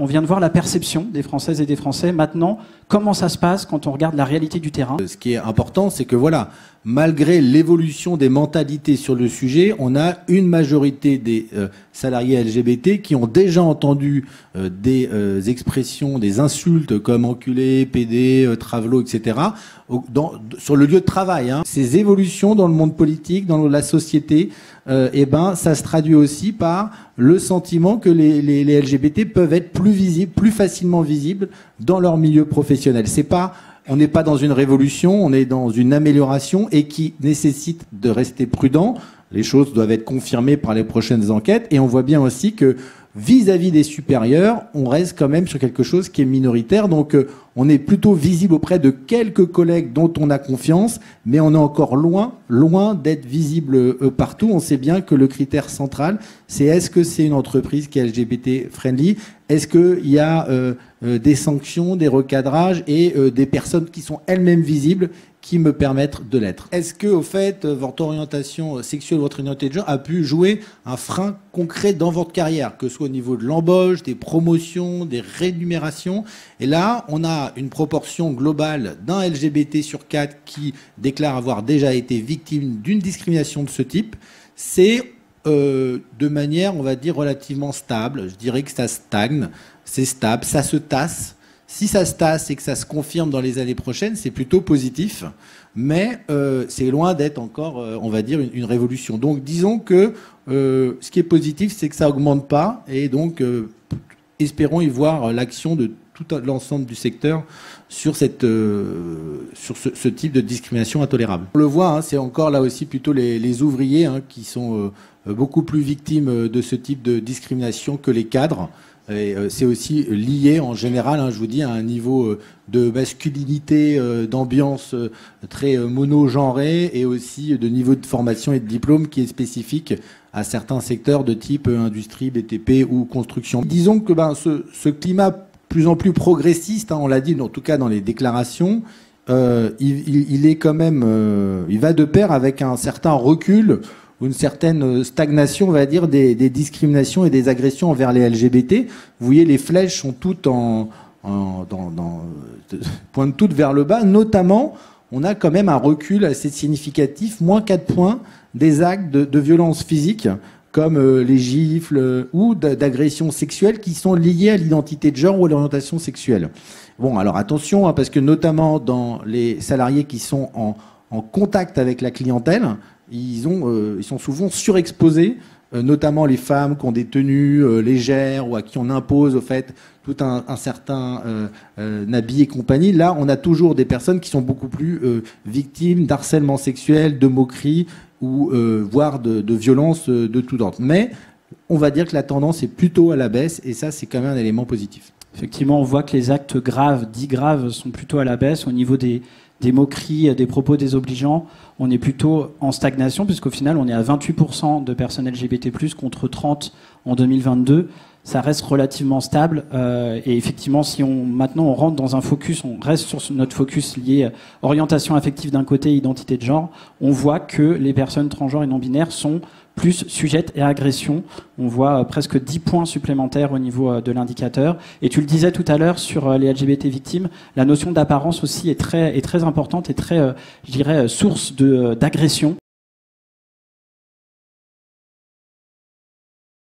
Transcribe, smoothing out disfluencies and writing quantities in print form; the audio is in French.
On vient de voir la perception des Françaises et des Français. Maintenant, comment ça se passe quand on regarde la réalité du terrain? Ce qui est important, c'est que voilà, malgré l'évolution des mentalités sur le sujet, on a une majorité des salariés LGBT qui ont déjà entendu des expressions, des insultes comme enculé, pédé, travelo, etc. Sur le lieu de travail. Hein. Ces évolutions dans le monde politique, dans la société, ça se traduit aussi par le sentiment que les LGBT peuvent être plus visibles, plus facilement visibles dans leur milieu professionnel. On n'est pas dans une révolution, on est dans une amélioration et qui nécessite de rester prudent. Les choses doivent être confirmées par les prochaines enquêtes et on voit bien aussi que vis-à-vis des supérieurs, on reste quand même sur quelque chose qui est minoritaire. Donc on est plutôt visible auprès de quelques collègues dont on a confiance, mais on est encore loin d'être visible partout. On sait bien que le critère central, c'est est-ce que c'est une entreprise qui est LGBT friendly? Est-ce qu'il y a des sanctions, des recadrages et des personnes qui sont elles-mêmes visibles qui me permettent de l'être. Est-ce que, au fait, votre orientation sexuelle, votre identité de genre a pu jouer un frein concret dans votre carrière, que ce soit au niveau de l'embauche, des promotions, des rémunérations? Et là, on a une proportion globale d'un LGBT sur 4 qui déclare avoir déjà été victime d'une discrimination de ce type. C'est de manière, on va dire, relativement stable. Je dirais que ça stagne, c'est stable, ça se tasse. Si ça se tasse et que ça se confirme dans les années prochaines, c'est plutôt positif, mais c'est loin d'être encore, on va dire, une révolution. Donc disons que ce qui est positif, c'est que ça augmente pas, et donc espérons y voir l'action de tout l'ensemble du secteur sur ce type de discrimination intolérable. On le voit, hein, c'est encore là aussi plutôt les ouvriers qui sont beaucoup plus victimes de ce type de discrimination que les cadres. Et c'est aussi lié en général, je vous dis, à un niveau de masculinité, d'ambiance très mono-genrée et aussi de niveau de formation et de diplôme qui est spécifique à certains secteurs de type industrie, BTP ou construction. Disons que ce climat plus en plus progressiste, on l'a dit en tout cas dans les déclarations, il est quand même, il va de pair avec un certain recul, une certaine stagnation, on va dire, des discriminations et des agressions envers les LGBT. Vous voyez, les flèches sont toutes pointent toutes vers le bas. Notamment, on a quand même un recul assez significatif, moins 4 points, des actes de violence physique, comme les gifles ou d'agressions sexuelles qui sont liées à l'identité de genre ou à l'orientation sexuelle. Bon, alors attention, parce que notamment dans les salariés qui sont en contact avec la clientèle, ils sont souvent surexposés, notamment les femmes qui ont des tenues légères ou à qui on impose au fait tout un certain habit et compagnie. Là, on a toujours des personnes qui sont beaucoup plus victimes d'harcèlement sexuel, de moqueries ou voire de violences de tout ordre. Mais on va dire que la tendance est plutôt à la baisse et ça, c'est quand même un élément positif. Effectivement, on voit que les actes graves, dits graves, sont plutôt à la baisse au niveau des moqueries, des propos désobligeants. On est plutôt en stagnation, puisqu'au final, on est à 28% de personnes LGBT+, contre 30% en 2022. Ça reste relativement stable. Et effectivement, si maintenant on rentre dans un focus, on reste sur notre focus lié orientation affective d'un côté, identité de genre, on voit que les personnes transgenres et non-binaires sont plus sujettes à agression. On voit presque 10 points supplémentaires au niveau de l'indicateur. Et tu le disais tout à l'heure sur les LGBT victimes, la notion d'apparence aussi est très importante et très, je dirais, source d'agression.